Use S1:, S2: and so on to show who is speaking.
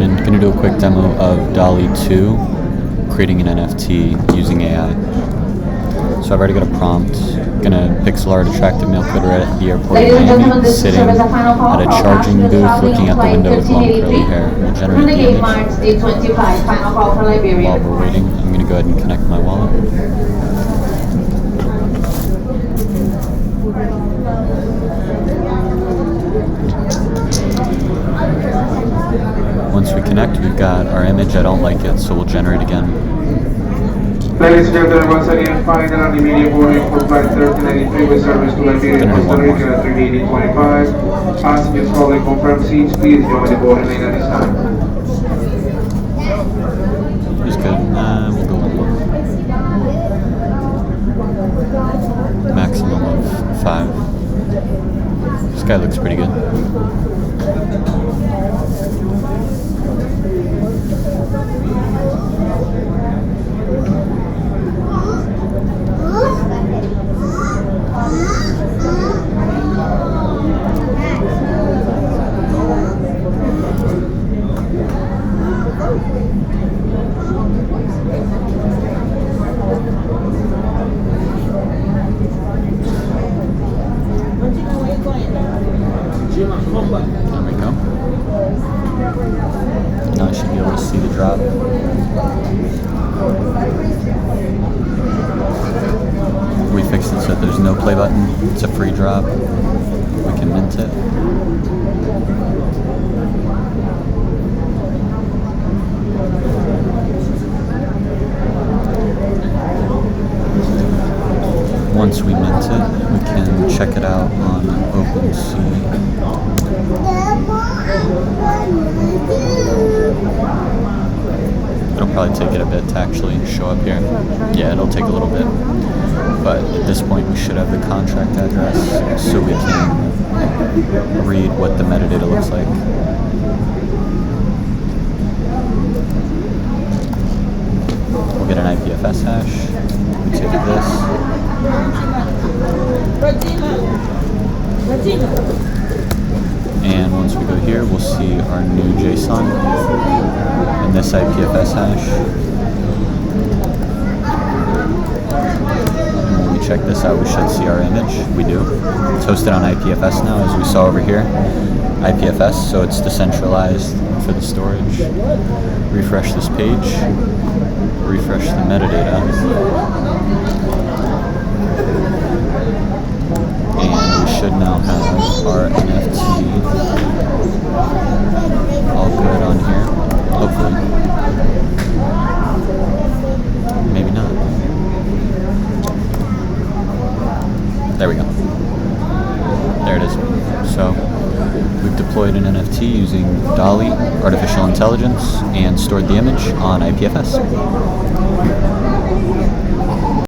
S1: morning. Going to do a quick demo of Dall-E 2, creating an NFT using AI. So I've already got a prompt. Going to pixel art attractive male critter at the airport of Miami, sitting at a charging booth, looking out the window with long curly hair. We'll generate the image. While we're waiting, I'm going to go ahead and connect my wallet. Once we connect, we've got our image. I don't like it, so we'll generate again.
S2: Ladies and gentlemen, once again, final and immediate boarding for flight 1393 with service to Liberia, Costa Rica at 3:25. Passengers calling confirmed seats, please join the boarding lane at this time.
S1: Just good. We'll go one more. Maximum of 5. This guy looks pretty good. There we go. Now I should be able to see the drop. We fixed it so there's no play button. It's a free drop. We can mint it. Once we mint it, we can check it out on OpenSea. It'll probably take it a bit to actually show up here. Yeah, it'll take a little bit. But at this point, we should have the contract address so we can read what the metadata looks like. We'll get an IPFS hash. We take this. And once we go here, we'll see our new JSON and this IPFS hash. And when we check this out, we should see our image. We do. It's hosted on IPFS now, as we saw over here. IPFS, so it's decentralized for the storage. Refresh this page. Refresh the metadata. And we should now have our NFT all good on here, hopefully. Maybe not. There we go. There it is. So we've deployed an NFT using Dall-E, artificial intelligence, and stored the image on IPFS.